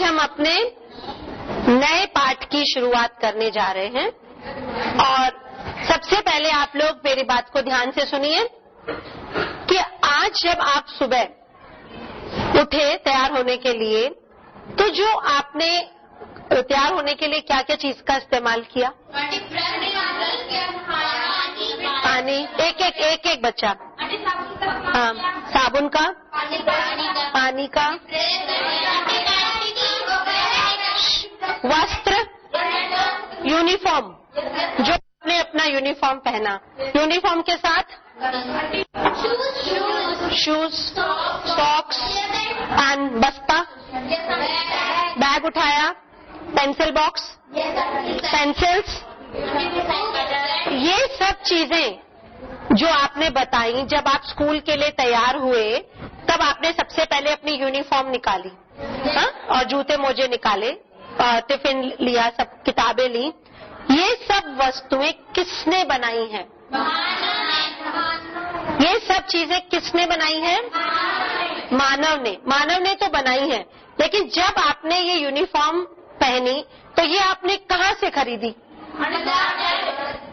हम अपने नए पाठ की शुरुआत करने जा रहे हैं और सबसे पहले आप लोग मेरी बात को ध्यान से सुनिए कि आज जब आप सुबह उठे तैयार होने के लिए, तो जो आपने तैयार होने के लिए क्या क्या चीज का इस्तेमाल किया? पानी। एक बच्चा। हाँ, साबुन का, पानी का, वस्त्र, यूनिफॉर्म, जो आपने अपना यूनिफॉर्म पहना, यूनिफॉर्म के साथ शूज, सॉक्स एंड बस्ता, बैग उठाया, पेंसिल बॉक्स, पेंसिल्स, ये सब चीजें जो आपने बताई। जब आप स्कूल के लिए तैयार हुए तब आपने सबसे पहले अपनी यूनिफॉर्म निकाली, हाँ? और जूते मोजे निकाले, टिफिन लिया, सब किताबें ली। ये सब वस्तुएं किसने बनाई हैं? ये सब चीजें किसने बनाई हैं? मानव ने तो बनाई है। लेकिन जब आपने ये यूनिफॉर्म पहनी तो ये आपने कहाँ से खरीदी?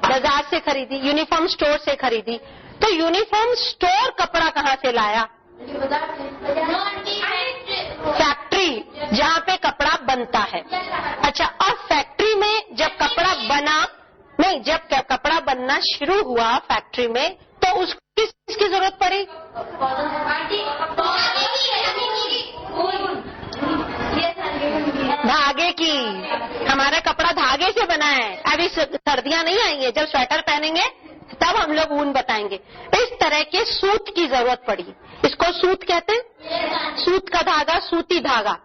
बाजार से खरीदी, यूनिफॉर्म स्टोर से खरीदी। तो यूनिफॉर्म स्टोर कपड़ा कहाँ से लाया? फैक्ट्री, जहाँ पे कपड़ा बनता है। अच्छा, और फैक्ट्री में जब कपड़ा बना, नहीं, जब कपड़ा बनना शुरू हुआ फैक्ट्री में, तो उसको किस चीज की जरूरत पड़ी? धागे की। हमारा कपड़ा धागे से बना है। अभी सर्दियां नहीं आई है, जब स्वेटर पहनेंगे तब हम लोग ऊन बताएंगे। इस तरह के सूत की जरूरत पड़ी। इसको सूत कहते हैं, सूत का धागा, सूती धागा।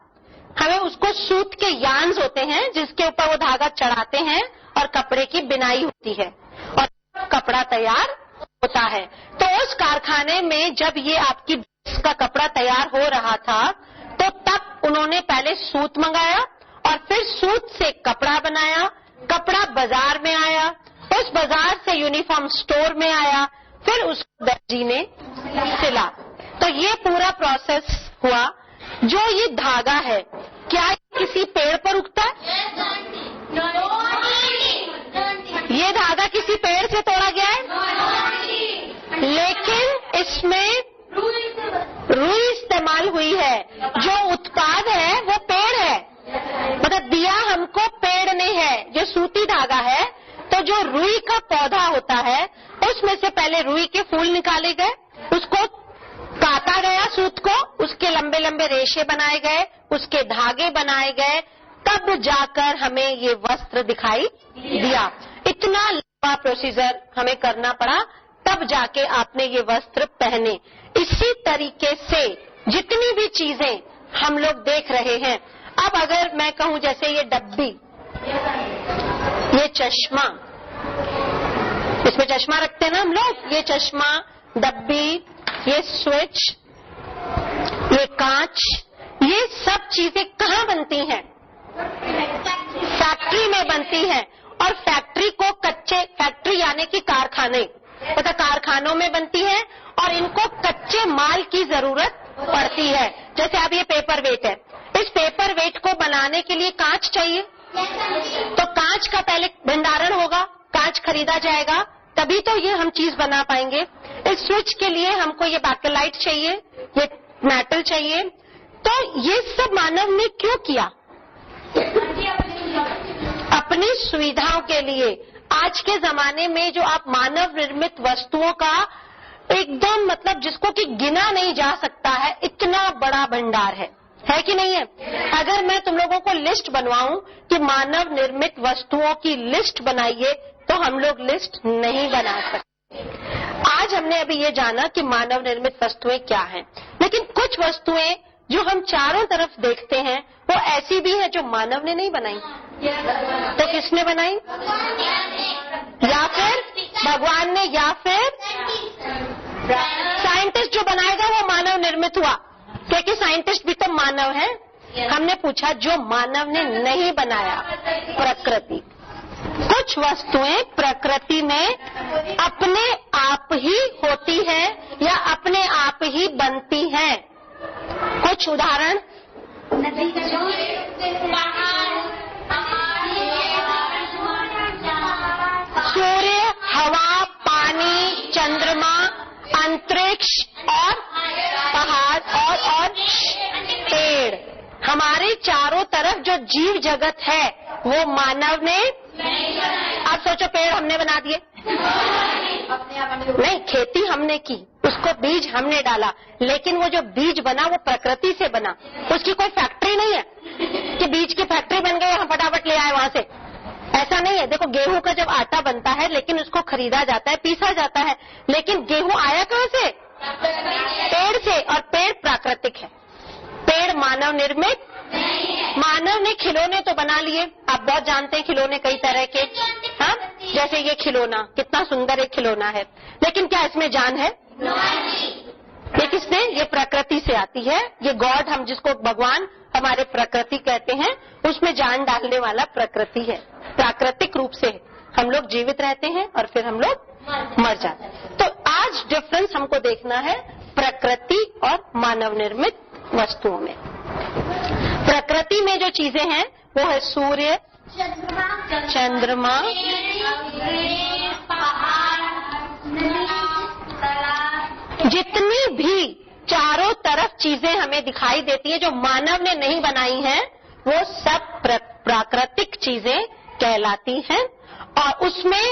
हमें उसको सूत के यार्न्स होते हैं जिसके ऊपर वो धागा चढ़ाते हैं और कपड़े की बिनाई होती है और कपड़ा तैयार होता है। तो उस कारखाने में जब ये आपकी का कपड़ा तैयार हो रहा था तो तब उन्होंने पहले सूत मंगाया और फिर सूत से कपड़ा बनाया। कपड़ा बाजार में आया, उस बाजार से यूनिफॉर्म स्टोर में आया, फिर उसको दर्जी ने सिला। तो ये पूरा प्रोसेस हुआ। जो ये धागा है, क्या ये किसी पेड़ पर उगता है? ये धागा किसी पेड़ से तोड़ा गया है, लेकिन इसमें रुई इस्तेमाल हुई है। जो उत्पाद है वो पेड़ है, मतलब दिया हमको पेड़ ने है। जो सूती धागा है, तो जो रुई का पौधा होता है उसमें से पहले रुई के फूल निकाले गए, उसको काटा गया सूत को, उसके लंबे लंबे रेशे बनाए गए, उसके धागे बनाए गए, तब जाकर हमें ये वस्त्र दिखाई दिया। इतना लंबा प्रोसीजर हमें करना पड़ा, तब जाके आपने ये वस्त्र पहने। इसी तरीके से जितनी भी चीजें हम लोग देख रहे हैं, अब अगर मैं कहूं जैसे ये डब्बी, ये चश्मा, इसमें चश्मा रखते हैं ना हम लोग, ये चश्मा, डब्बी, ये स्विच, ये कांच, ये सब चीजें कहाँ बनती हैं? फैक्ट्री में बनती हैं। और फैक्ट्री को फैक्ट्री यानी कि कारखाने, मतलब कारखानों में बनती है और इनको कच्चे माल की जरूरत पड़ती है। जैसे अब ये पेपर वेट है, इस पेपर वेट को बनाने के लिए कांच चाहिए, तो कांच का पहले भंडारण होगा, कांच खरीदा जाएगा, तभी तो ये हम चीज बना पाएंगे। इस स्विच के लिए हमको ये बैकलाइट चाहिए, ये मेटल चाहिए। तो ये सब मानव ने क्यों किया? अपनी सुविधाओं के लिए। आज के जमाने में जो आप मानव निर्मित वस्तुओं का एकदम, मतलब जिसको कि गिना नहीं जा सकता है, इतना बड़ा भंडार है कि नहीं है? अगर मैं तुम लोगों को लिस्ट बनवाऊं कि मानव निर्मित वस्तुओं की लिस्ट बनाइए, तो हम लोग लिस्ट नहीं बना सकते। आज हमने अभी ये जाना कि मानव निर्मित वस्तुएं क्या हैं, लेकिन कुछ वस्तुएं जो हम चारों तरफ देखते हैं वो ऐसी भी है जो मानव ने नहीं बनाई। तो किसने बनाई? या फिर भगवान ने, या फिर साइंटिस्ट जो बनाएगा वो मानव निर्मित हुआ, क्योंकि साइंटिस्ट भी तो मानव है। हमने पूछा जो मानव ने नहीं बनाया, प्रकृति। कुछ वस्तुएं प्रकृति में अपने आप ही होती है या अपने आप ही बनती हैं। कुछ उदाहरण, हमारे चारों तरफ जो जीव जगत है वो मानव ने, आप सोचो पेड़ हमने बना दिए? नहीं, खेती हमने की, उसको बीज हमने डाला, लेकिन वो जो बीज बना वो प्रकृति से बना। उसकी कोई फैक्ट्री नहीं है कि बीज की फैक्ट्री बन गई हम फटाफट ले आए वहां से, ऐसा नहीं है। देखो गेहूं का जब आटा बनता है लेकिन उसको खरीदा जाता है, पीसा जाता है, लेकिन गेहूं आया कहां से? पेड़ से। और पेड़ प्राकृतिक है, पेड़ मानव निर्मित। मानव ने खिलौने तो बना लिए, आप बहुत जानते हैं खिलौने कई तरह के, हाँ, जैसे ये खिलौना कितना सुंदर एक खिलौना है, लेकिन क्या इसमें जान है? ये किसने? ये प्रकृति से आती है। ये गॉड, हम जिसको भगवान हमारे प्रकृति कहते हैं, उसमें जान डालने वाला प्रकृति है। प्राकृतिक रूप से हम लोग जीवित रहते हैं और फिर हम लोग मर जाते हैं। तो आज डिफरेंस हमको देखना है प्रकृति और मानव निर्मित वस्तुओं में। प्रकृति में जो चीजें हैं वो है सूर्य, चंद्रमा, जितनी भी चारों तरफ चीजें हमें दिखाई देती है जो मानव ने नहीं बनाई हैं, वो सब प्राकृतिक चीजें कहलाती हैं। और उसमें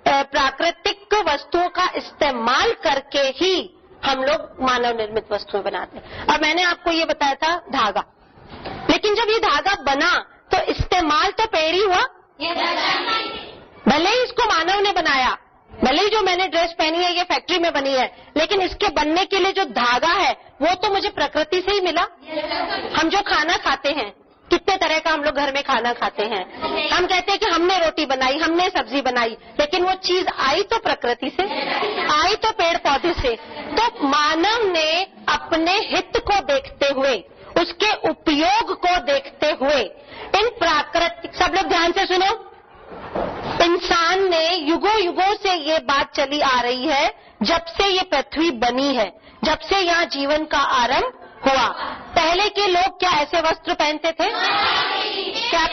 प्राकृतिक वस्तुओं का इस्तेमाल करके ही हम लोग मानव निर्मित वस्तुएं बनाते हैं। और मैंने आपको ये बताया था धागा, लेकिन जब ये धागा बना तो इस्तेमाल तो पेड़ ही हुआ। भले ही इसको मानव ने बनाया, भले ही जो मैंने ड्रेस पहनी है ये फैक्ट्री में बनी है, लेकिन इसके बनने के लिए जो धागा है वो तो मुझे प्रकृति से ही मिला। हम जो खाना खाते हैं, कितने तरह का हम लोग घर में खाना खाते हैं, हम कहते हैं कि हमने रोटी बनाई, हमने सब्जी बनाई, लेकिन वो चीज आई तो प्रकृति से, आई तो पेड़ पौधे से। तो मानव ने अपने हित को देखते हुए, उसके उपयोग को देखते हुए इन प्राकृतिक, सब लोग ध्यान से सुनो, इंसान ने युगों युगों से ये बात चली आ रही है, जब से ये पृथ्वी बनी है, जब से यहाँ जीवन का आरंभ हुआ। पहले के लोग क्या ऐसे वस्त्र पहनते थे? क्या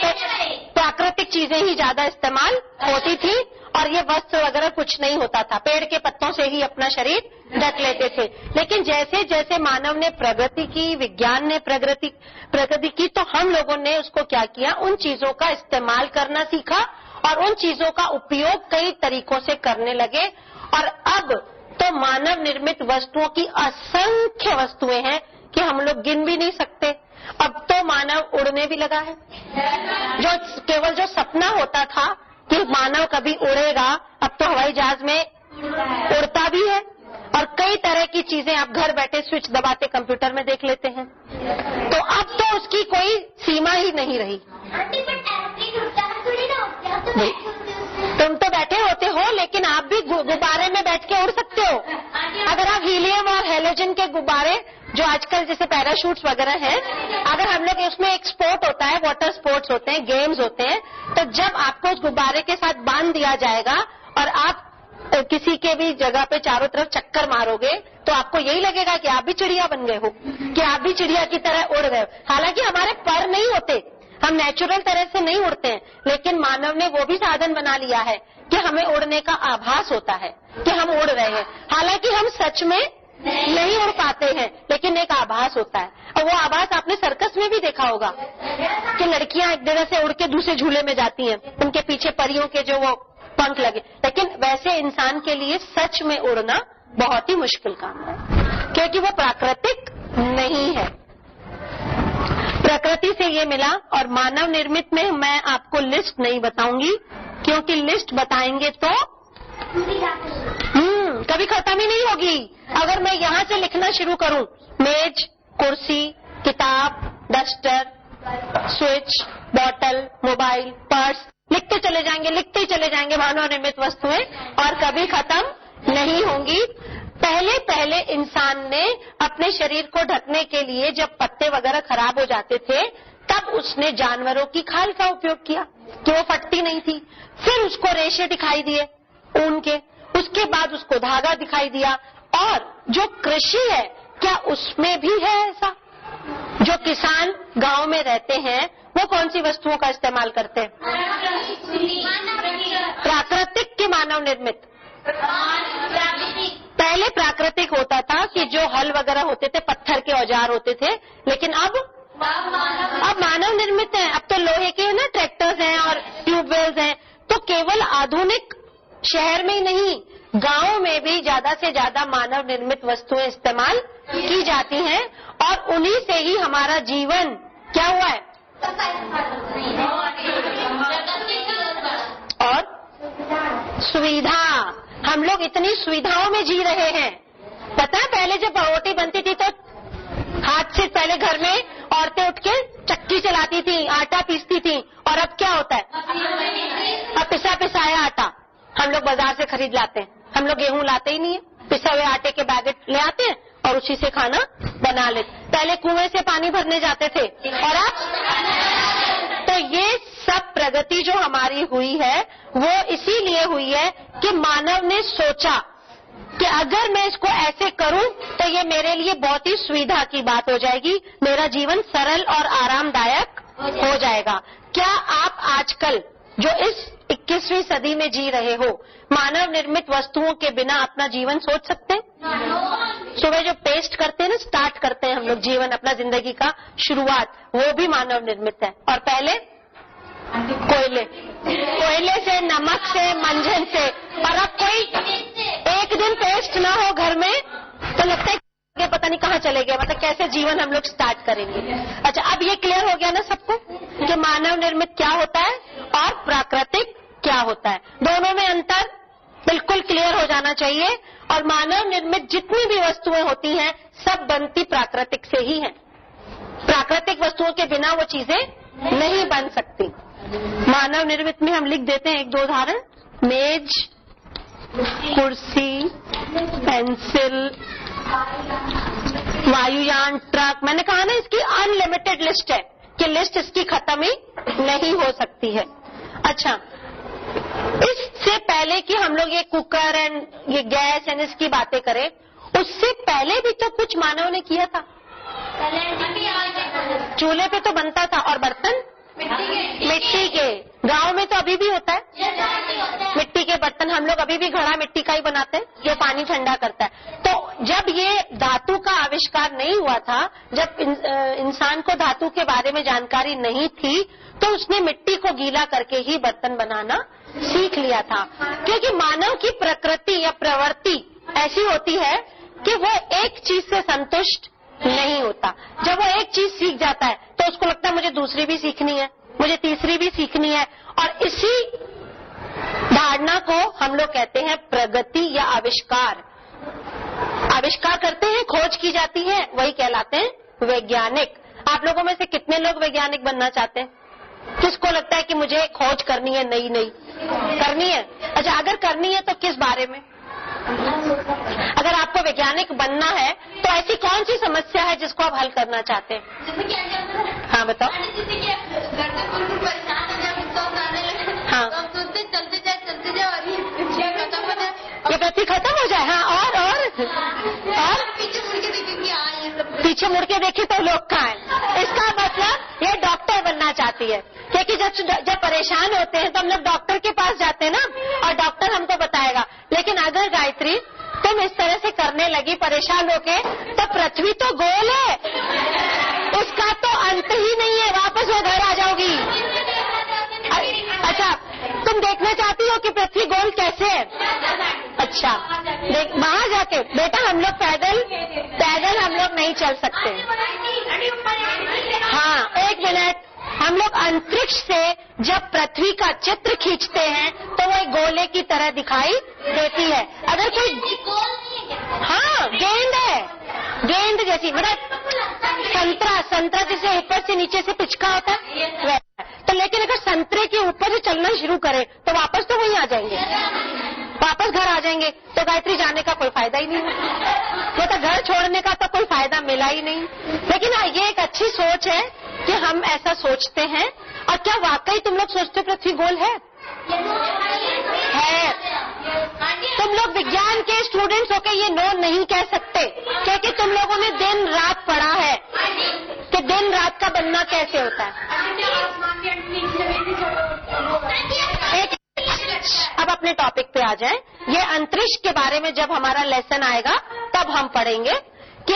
प्राकृतिक चीजें ही ज्यादा इस्तेमाल होती थी और ये वस्त्र वगैरह कुछ नहीं होता था, पेड़ के पत्तों से ही अपना शरीर ढक लेते थे। लेकिन जैसे जैसे मानव ने प्रगति की, विज्ञान ने प्रगति की, तो हम लोगों ने उसको क्या किया, उन चीजों का इस्तेमाल करना सीखा और उन चीजों का उपयोग कई तरीकों से करने लगे। और अब तो मानव निर्मित वस्तुओं की असंख्य वस्तुएं हैं कि हम लोग गिन भी नहीं सकते। अब तो मानव उड़ने भी लगा है, केवल जो सपना होता था कि मानव कभी उड़ेगा, अब तो हवाई जहाज में उड़ता भी है। और कई तरह की चीजें आप घर बैठे स्विच दबाते कंप्यूटर में देख लेते हैं। तो अब तो उसकी कोई सीमा ही नहीं रही। तुम तो बैठे होते हो, लेकिन आप भी गुब्बारे में बैठ के उड़ सकते हो। अगर आप हीलियम और हेलोजन के गुब्बारे, जो आजकल जैसे पैराशूट्स वगैरह हैं, अगर हम लोग इसमें एक स्पोर्ट होता है, वाटर स्पोर्ट्स होते हैं, गेम्स होते हैं, तो जब आपको उस गुब्बारे के साथ बांध दिया जाएगा और आप किसी के भी जगह पे चारों तरफ चक्कर मारोगे, तो आपको यही लगेगा कि आप भी चिड़िया बन गए हो, कि आप भी चिड़िया की तरह उड़ गए हो। हालांकि हमारे पर नहीं होते, हम नेचुरल तरह से नहीं उड़ते हैं, लेकिन मानव ने वो भी साधन बना लिया है कि हमें उड़ने का आभास होता है कि हम उड़ रहे हैं। हालांकि हम सच में नहीं उड़ पाते हैं, लेकिन एक आभास होता है। और वो आभास आपने सर्कस में भी देखा होगा कि लड़कियां एक जगह से उड़ के दूसरे झूले में जाती हैं, उनके पीछे परियों के जो वो पंख लगे। लेकिन वैसे इंसान के लिए सच में उड़ना बहुत ही मुश्किल काम है, क्योंकि वो प्राकृतिक नहीं है। प्रकृति से ये मिला। और मानव निर्मित में मैं आपको लिस्ट नहीं बताऊंगी, क्योंकि लिस्ट बताएंगे तो कभी खत्म ही नहीं होगी। अगर मैं यहाँ से लिखना शुरू करूं, मेज, कुर्सी, किताब, duster, switch, bottle, mobile, purse, लिखते चले जाएंगे मानव निर्मित वस्तुएं, और कभी खत्म नहीं होंगी। पहले इंसान ने अपने शरीर को ढकने के लिए, जब पत्ते वगैरह खराब हो जाते थे, तब उसने जानवरों की खाल का उपयोग किया कि वो फटती नहीं थी। फिर उसको रेशे दिखाई दिए ऊन के, उसके बाद उसको धागा दिखाई दिया। और जो कृषि है, क्या उसमें भी है ऐसा? जो किसान गांव में रहते हैं वो कौन सी वस्तुओं का इस्तेमाल करते हैं? प्राकृतिक के मानव निर्मित? पहले प्राकृतिक होता था कि जो हल वगैरह होते थे, पत्थर के औजार होते थे, लेकिन अब निर्मित हैं। अब तो लोहे के ना ट्रैक्टर्स हैं और ट्यूबवेल्स हैं। तो केवल आधुनिक शहर में ही नहीं, गांव में भी ज्यादा से ज्यादा मानव निर्मित वस्तुएं इस्तेमाल की जाती हैं और उन्हीं से ही हमारा जीवन क्या हुआ है और सुविधा। हम लोग इतनी सुविधाओं में जी रहे हैं। पता है पहले जब रोटी बनती थी तो हाथ से पहले घर में औरतें उठ के चक्की चलाती थी, आटा पीसती थी, और अब क्या होता है, अब पिसा पिसाया आटा हम लोग बाजार से खरीद लाते हैं। हम लोग गेहूं लाते ही नहीं है, पिसा हुए आटे के पैकेट ले आते हैं और उसी से खाना बना लेते। पहले कुएं से पानी भरने जाते थे और अब तो ये सब प्रगति जो हमारी हुई है वो इसीलिए हुई है कि मानव ने सोचा कि अगर मैं इसको ऐसे करूं तो ये मेरे लिए बहुत ही सुविधा की बात हो जाएगी, मेरा जीवन सरल और आरामदायक हो जाएगा। क्या आप आजकल जो इस 21वीं सदी में जी रहे हो, मानव निर्मित वस्तुओं के बिना अपना जीवन सोच सकते हैं? सुबह जो पेस्ट करते हैं ना, स्टार्ट करते हैं हम लोग जीवन, अपना जिंदगी का शुरुआत, वो भी मानव निर्मित है। और पहले कोयले से, नमक से, मंजन से। और अब कोई एक दिन पेस्ट ना हो घर में तो लगता है कि पता नहीं कहाँ चले गए, मतलब कैसे जीवन हम लोग स्टार्ट करेंगे। अच्छा, अब ये क्लियर हो गया ना सबको कि मानव निर्मित क्या होता है और प्राकृतिक क्या होता है। दोनों में अंतर बिल्कुल क्लियर हो जाना चाहिए। और मानव निर्मित जितनी भी वस्तुएं होती हैं सब बनती प्राकृतिक से ही हैं। प्राकृतिक वस्तुओं के बिना वो चीजें नहीं बन सकती। मानव निर्मित में हम लिख देते हैं एक दो उदाहरण, मेज, कुर्सी, पेंसिल, वायुयान, ट्रक। मैंने कहा ना इसकी अनलिमिटेड लिस्ट है कि लिस्ट इसकी खत्म ही नहीं हो सकती है। अच्छा, इससे पहले कि हम लोग ये कुकर एंड ये गैस एंड इसकी बातें करें, उससे पहले भी तो कुछ मानव ने किया था। चूल्हे पे तो बनता था, और बर्तन मिट्टी के। गांव में तो अभी भी होता है मिट्टी के बर्तन। हम लोग अभी भी घड़ा मिट्टी का ही बनाते हैं जो पानी ठंडा करता है। तो जब ये धातु का आविष्कार नहीं हुआ था, जब इंसान को धातु के बारे में जानकारी नहीं थी, तो उसने मिट्टी को गीला करके ही बर्तन बनाना सीख लिया था। क्योंकि मानव की प्रकृति या प्रवृत्ति ऐसी होती है कि वो एक चीज से संतुष्ट नहीं होता। जब वो एक चीज सीख जाता है तो उसको लगता है मुझे दूसरी भी सीखनी है, मुझे तीसरी भी सीखनी है। और इसी धारणा को हम लोग कहते हैं प्रगति या आविष्कार। आविष्कार करते हैं, खोज की जाती है, वही कहलाते हैं वैज्ञानिक। आप लोगों में से कितने लोग वैज्ञानिक बनना चाहते हैं? किसको लगता है कि मुझे खोज करनी है, नई नई करनी है? अच्छा, अगर करनी है तो किस बारे में? अगर आपको वैज्ञानिक बनना है तो ऐसी कौन सी समस्या है जिसको आप हल करना चाहते हैं? हाँ बताओ। हाँ, ये पृथ्वी खत्म हो जाए। हाँ, और पीछे मुड़ के देखे तो लोग कहाँ हैं? इसका मतलब ये डॉक्टर बनना चाहती है। क्योंकि जब परेशान होते हैं तो हम लोग डॉक्टर के पास जाते हैं ना, और डॉक्टर हमको बताएगा। लेकिन अगर गायत्री तुम इस तरह से करने लगी परेशान होके, तो पृथ्वी तो गोल है, उसका तो अंत ही नहीं है, वापस वो घर आ जाओगी। अच्छा, तुम देखना चाहती हो कि पृथ्वी गोल कैसे है? अच्छा, वहां जाके बेटा हम लोग पैदल हम लोग नहीं चल सकते। हाँ, एक मिनट। हम लोग अंतरिक्ष से जब पृथ्वी का चित्र खींचते हैं तो वो एक गोले की तरह दिखाई देती है। अगर कोई, हाँ, गेंद है, गेंद जैसी, मतलब संतरा जैसे ऊपर से नीचे से पिचका होता है। तो लेकिन अगर संतरे के ऊपर से चलना शुरू करे तो वापस तो वहीं आ जाएंगे, वापस घर आ जाएंगे। तो गायत्री जाने का कोई फायदा ही नहीं, वो तो घर छोड़ने का तो कोई फायदा मिला ही नहीं। लेकिन हाँ, ये एक अच्छी सोच है कि हम ऐसा सोचते हैं। और क्या वाकई तुम लोग सोचते हो पृथ्वी गोल है? तुम लोग विज्ञान के स्टूडेंट्स होके ये नो नहीं कह सकते, क्योंकि तुम लोगों ने दिन रात पढ़ा है कि दिन रात का बनना कैसे होता है। अब अपने टॉपिक पे आ जाएं। ये अंतरिक्ष के बारे में जब हमारा लेसन आएगा तब हम पढ़ेंगे कि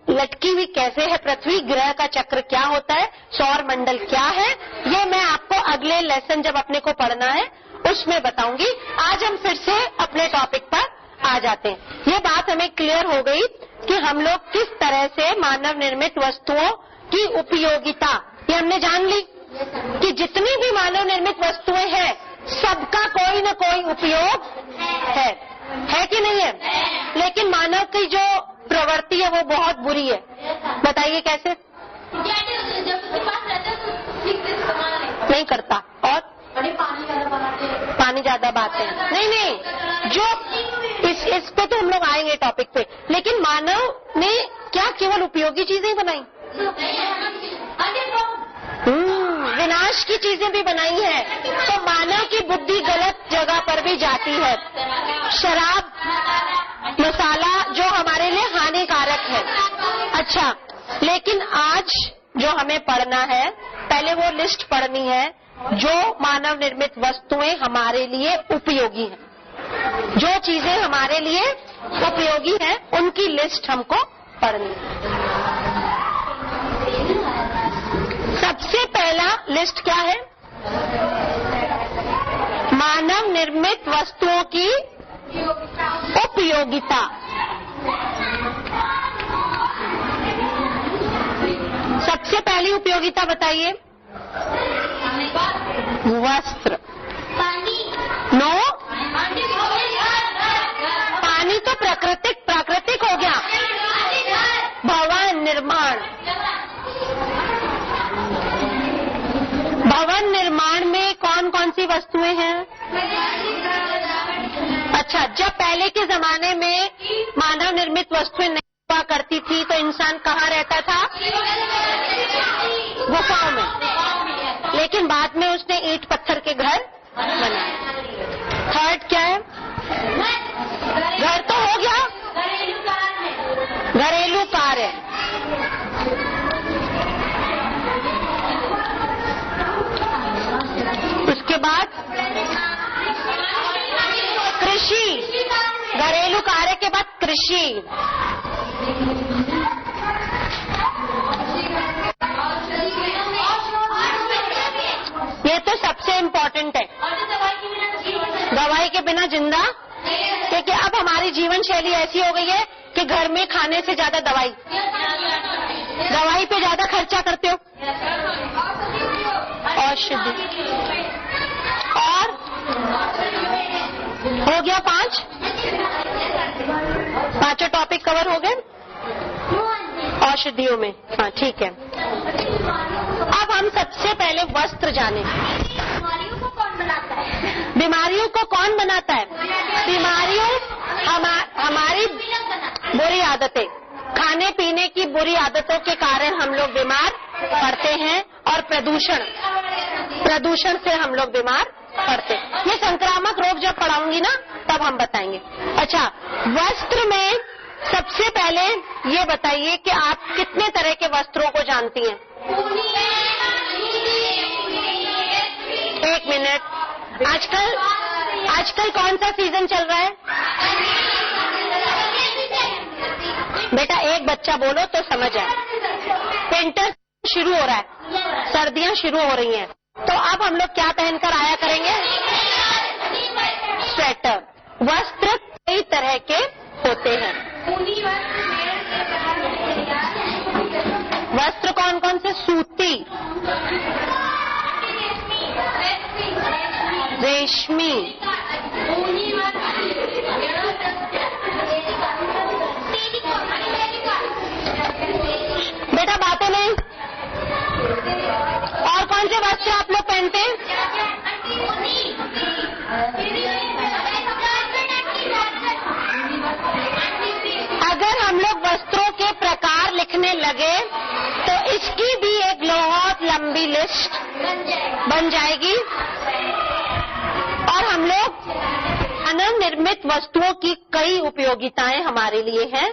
लटकी हुई कैसे है पृथ्वी, ग्रह का चक्र क्या होता है, सौर मंडल क्या है, ये मैं आपको अगले लेसन जब अपने को पढ़ना है उसमें बताऊंगी। आज हम फिर से अपने टॉपिक पर आ जाते हैं। ये बात हमें क्लियर हो गई कि हम लोग किस तरह से मानव निर्मित वस्तुओं की उपयोगिता, ये हमने जान ली कि जितनी भी मानव निर्मित वस्तुएं हैं सबका कोई न कोई उपयोग है कि नहीं है। लेकिन मानव की जो प्रवृत्ति है वो बहुत बुरी है। बताइए कैसे? नहीं करता और पानी ज्यादा बातें नहीं, जो इस पे तो हम लोग आएंगे टॉपिक पे। लेकिन मानव ने क्या केवल उपयोगी चीजें बनाई? विनाश की चीजें भी बनाई है। तो मानव की बुद्धि गलत जगह पर भी जाती है। शराब, मसाला जो हमारे लिए हानिकारक है। अच्छा, लेकिन आज जो हमें पढ़ना है, पहले वो लिस्ट पढ़नी है जो मानव निर्मित वस्तुएं हमारे लिए उपयोगी हैं। जो चीजें हमारे लिए उपयोगी हैं उनकी लिस्ट हमको पढ़नी है। सबसे पहला लिस्ट क्या है? मानव निर्मित वस्तुओं की उपयोगिता। सबसे पहली उपयोगिता बताइए। वस्त्र। नो, पानी तो प्राकृतिक हो गया। भवन निर्माण। भवन निर्माण में कौन कौन सी वस्तुएं हैं? अच्छा, जब पहले के जमाने में मानव निर्मित वस्तुएं नहीं हुआ करती थी तो इंसान कहाँ रहता था? गुफाओं में। लेकिन बाद में उसने ईंट पत्थर के घर बनाए। थर्ड क्या है? घर तो हो गया, घरेलू कार्य। उसके बाद कृषि। घरेलू कार्य के बाद कृषि। ये तो सबसे इम्पोर्टेंट है। दवाई के बिना जिंदा, क्योंकि अब हमारी जीवन शैली ऐसी हो गई है कि घर में खाने से ज्यादा दवाई पे ज्यादा खर्चा करते हो। औषधि। और हो गया 5। पांचों टॉपिक कवर हो गए औषधियों में। हाँ, ठीक है। अब हम सबसे पहले वस्त्र जाने। बीमारियों को कौन बनाता है? बीमारियों को कौन बनाता है? बीमारियों हमारी बुरी आदतें, खाने पीने की बुरी आदतों के कारण हम लोग बीमार पड़ते हैं। और प्रदूषण से हम लोग बीमार पड़ते हैं। ये संक्रामक रोग जब पढ़ाऊंगी ना तब हम बताएंगे। अच्छा, वस्त्र में सबसे पहले ये बताइए कि आप कितने तरह के वस्त्रों को जानती हैं? 1 मिनट। आजकल कौन सा सीजन चल रहा है? बेटा एक बच्चा बोलो तो समझ आए। विंटर शुरू हो रहा है, सर्दियां शुरू हो रही हैं, तो अब हम लोग क्या पहनकर आया करेंगे? स्वेटर। वस्त्र कई तरह के होते हैं। वस्त्र कौन कौन से? सूती, रेशमी, बेटा बातें नहीं। और कौन से वस्त्र आप लोग पहनते हैं? अगर हम लोग वस्त्रों के प्रकार लिखने लगे तो इसकी भी एक बहुत लंबी लिस्ट बन जाएगी। और हम लोग मानव निर्मित वस्तुओं की कई उपयोगिताएं हमारे लिए हैं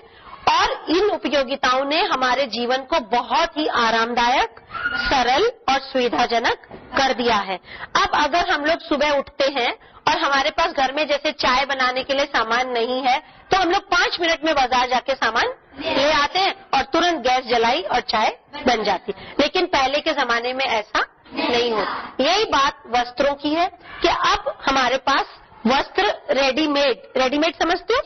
और इन उपयोगिताओं ने हमारे जीवन को बहुत ही आरामदायक, सरल और सुविधाजनक कर दिया है। अब अगर हम लोग सुबह उठते हैं और हमारे पास घर में जैसे चाय बनाने के लिए सामान नहीं है, तो हम लोग 5 मिनट में बाजार जाके सामान ले आते हैं और तुरंत गैस जलाई और चाय बन जाती। लेकिन पहले के जमाने में ऐसा नहीं होता। यही बात वस्त्रों की है कि अब हमारे पास वस्त्र रेडीमेड समझते हो,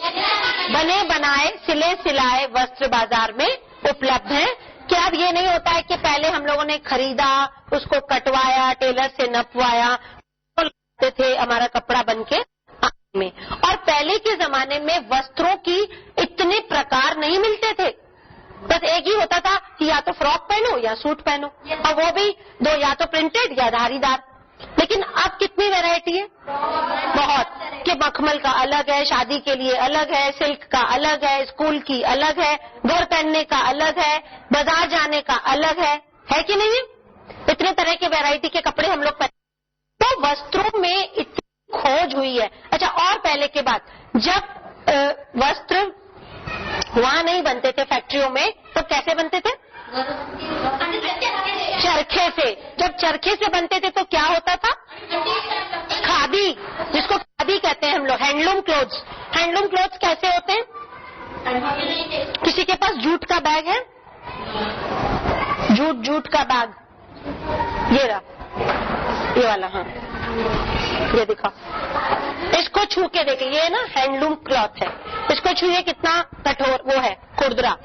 बने बनाए सिले सिलाए वस्त्र बाजार में उपलब्ध हैं। कि अब ये नहीं होता है कि पहले हम लोगों ने खरीदा, उसको कटवाया, टेलर से नपवाया, तो थे हमारा कपड़ा बनके में। और पहले के जमाने में वस्त्रों की इतने प्रकार नहीं मिलते थे, बस एक ही होता था कि या तो फ्रॉक पहनो या सूट पहनो, और वो भी दो, या तो प्रिंटेड या धारीदार। लेकिन अब कितनी वैरायटी है, बहुत, कि मखमल का अलग है, शादी के लिए अलग है, सिल्क का अलग है, स्कूल की अलग है, घर पहनने का अलग है, बाजार जाने का अलग है कि नहीं? इतने तरह के वैरायटी के कपड़े हम लोग पहनते। तो वस्त्रों में इतनी खोज हुई है। अच्छा, और पहले के बाद जब वस्त्र वहां नहीं बनते थे फैक्ट्रियों में, तो कैसे बनते थे? चरखे से। जब चरखे से बनते थे तो क्या होता था? खादी, जिसको खादी कहते हैं हम लोग, हैंडलूम क्लोथ्स। हैंडलूम क्लोथ्स कैसे होते हैं? किसी के पास जूट का बैग है? जूट का बैग, ये रहा, ये वाला, हाँ, ये दिखा, इसको छू के देखिए, ये ना हैंडलूम क्लॉथ है, इसको छूए, कितना कठोर वो है, खुरदरा,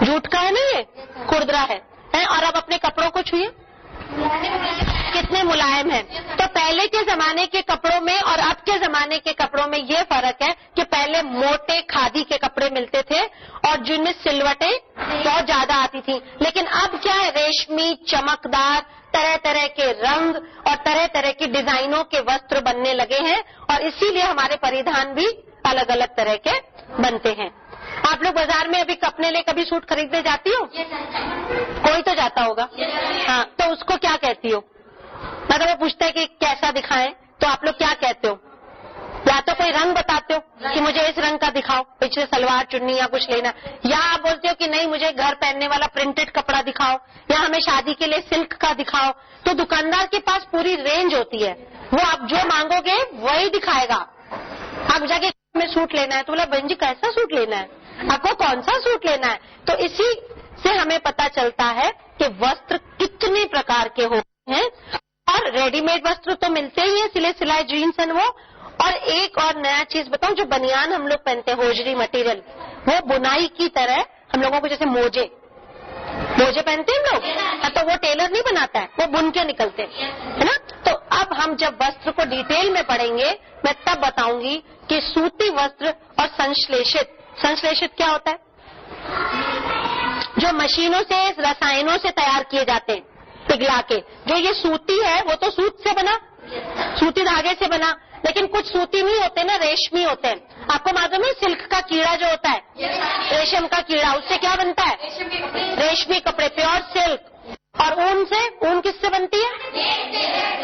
जूट का है ना, ये खुरदरा है। और अब अपने कपड़ों को छूए, कितने मुलायम है। तो पहले के जमाने के कपड़ों में और अब के जमाने के कपड़ों में ये फर्क है कि पहले मोटे खादी के कपड़े मिलते थे और जिनमें सिलवटें बहुत ज्यादा आती थी। लेकिन अब क्या है, रेशमी, चमकदार, तरह तरह के रंग और तरह तरह की डिजाइनों के वस्त्र बनने लगे हैं, और इसीलिए हमारे परिधान भी अलग अलग तरह के बनते हैं। आप लोग बाजार में अभी अपने लिए कभी सूट खरीदने जाती हो? कोई तो जाता होगा, हाँ, तो उसको क्या कहती हो? मतलब वो पूछता है कि कैसा दिखाएं, तो आप लोग क्या कहते हो? या तो कोई रंग बताते हो कि मुझे इस रंग का दिखाओ, पीछे सलवार चुन्नी या कुछ लेना, या आप बोलते हो कि नहीं मुझे घर पहनने वाला प्रिंटेड कपड़ा दिखाओ, या हमें शादी के लिए सिल्क का दिखाओ। तो दुकानदार के पास पूरी रेंज होती है, वो आप जो मांगोगे वही दिखाएगा। आप जाके में सूट लेना है तो बोला बहन जी कैसा सूट लेना है, आपको कौन सा सूट लेना है? तो इसी से हमें पता चलता है कि वस्त्र कितने प्रकार के होते हैं। और रेडीमेड वस्त्र तो मिलते ही है, सिले सिलाए जीन्स एंड वो। और एक और नया चीज बताऊं, जो बनियान हम लोग पहनते हैं, होजरी मटेरियल, वो बुनाई की तरह हम लोगों को, जैसे मोजे पहनते हैं हम लोग, तो वो टेलर नहीं बनाता है, वो बुन के निकलते हैं, है ना। तो अब हम जब वस्त्र को डिटेल में पढ़ेंगे, मैं तब बताऊंगी कि सूती वस्त्र और संश्लेषित क्या होता है? जो मशीनों से, रसायनों से तैयार किए जाते हैं पिघला के। जो ये सूती है वो तो सूत से बना, सूती धागे से बना, लेकिन कुछ सूती नहीं होते ना, रेशमी होते हैं। आपको मालूम है सिल्क का कीड़ा जो होता है, रेशम का कीड़ा, उससे क्या बनता है? रेशमी कपड़े, प्योर सिल्क। और ऊन से, ऊन किससे बनती है?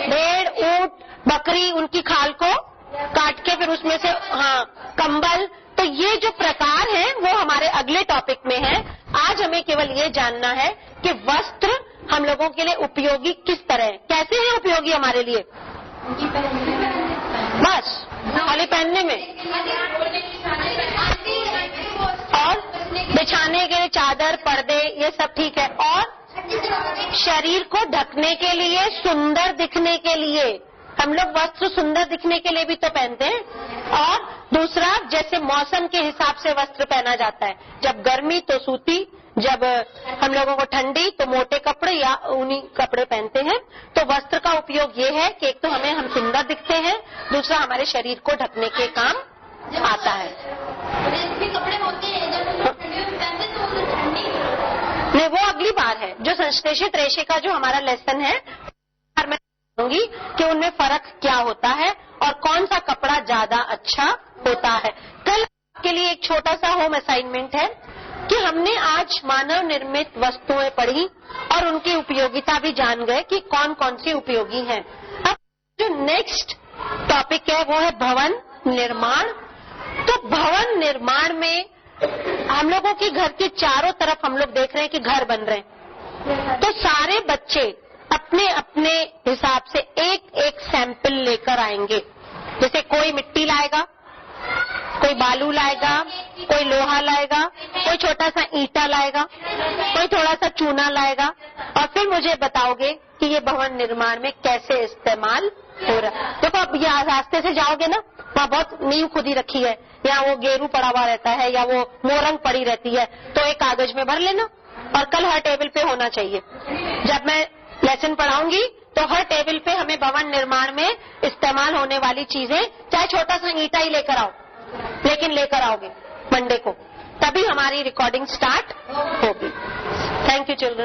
भेड़, ऊंट, बकरी, उनकी खाल को काट के फिर उसमें से, हाँ, कंबल। तो ये जो प्रकार हैं वो हमारे अगले टॉपिक में है। आज हमें केवल ये जानना है कि वस्त्र हम लोगों के लिए उपयोगी किस तरह है, कैसे है उपयोगी हमारे लिए, बस खाली पहनने में, और बिछाने के लिए चादर, पर्दे, ये सब ठीक है। और शरीर को ढकने के लिए, सुंदर दिखने के लिए, हम लोग वस्त्र सुंदर दिखने के लिए भी तो पहनते हैं। और दूसरा, जैसे मौसम के हिसाब से वस्त्र पहना जाता है, जब गर्मी तो सूती, जब हम लोगों को ठंडी तो मोटे कपड़े या ऊनी कपड़े पहनते हैं। तो वस्त्र का उपयोग ये है कि एक तो हम सुंदर दिखते हैं, दूसरा हमारे शरीर को ढकने के काम आता है। कपड़े होते हैं नहीं, वो अगली बार है। जो संश्लेषित रेशे का जो हमारा लेसन है, मैं बताऊंगी कि उनमें फर्क क्या होता है और कौन सा कपड़ा ज्यादा अच्छा होता है। कल के लिए एक छोटा सा होम असाइनमेंट है कि हमने आज मानव निर्मित वस्तुएं पढ़ी और उनकी उपयोगिता भी जान गए कि कौन कौन सी उपयोगी हैं। अब जो नेक्स्ट टॉपिक है वो है भवन निर्माण। तो भवन निर्माण में हम लोगों के घर के चारों तरफ हम लोग देख रहे हैं कि घर बन रहे हैं। तो सारे बच्चे अपने अपने हिसाब से एक एक सैंपल लेकर आएंगे। जैसे कोई मिट्टी लाएगा, कोई बालू लाएगा, कोई लोहा लाएगा, कोई छोटा सा ईंटा लाएगा, कोई थोड़ा सा चूना लाएगा, और फिर मुझे बताओगे कि ये भवन निर्माण में कैसे इस्तेमाल हो रहा है। देखो अब यहाँ रास्ते से जाओगे ना, वहाँ बहुत नींव खुदी रखी है, या वो गेरू पड़ा हुआ रहता है, या वो मोरंग पड़ी रहती है, तो एक कागज में भर लेना और कल हर टेबल पे होना चाहिए। जब मैं लेसन पढ़ाऊंगी तो हर टेबल पे हमें भवन निर्माण में इस्तेमाल होने वाली चीजें, चाहे छोटा सा ईंटा ही लेकर आओ, लेकिन लेकर आओगे मंडे को, तभी हमारी रिकॉर्डिंग स्टार्ट होगी। Thank you children.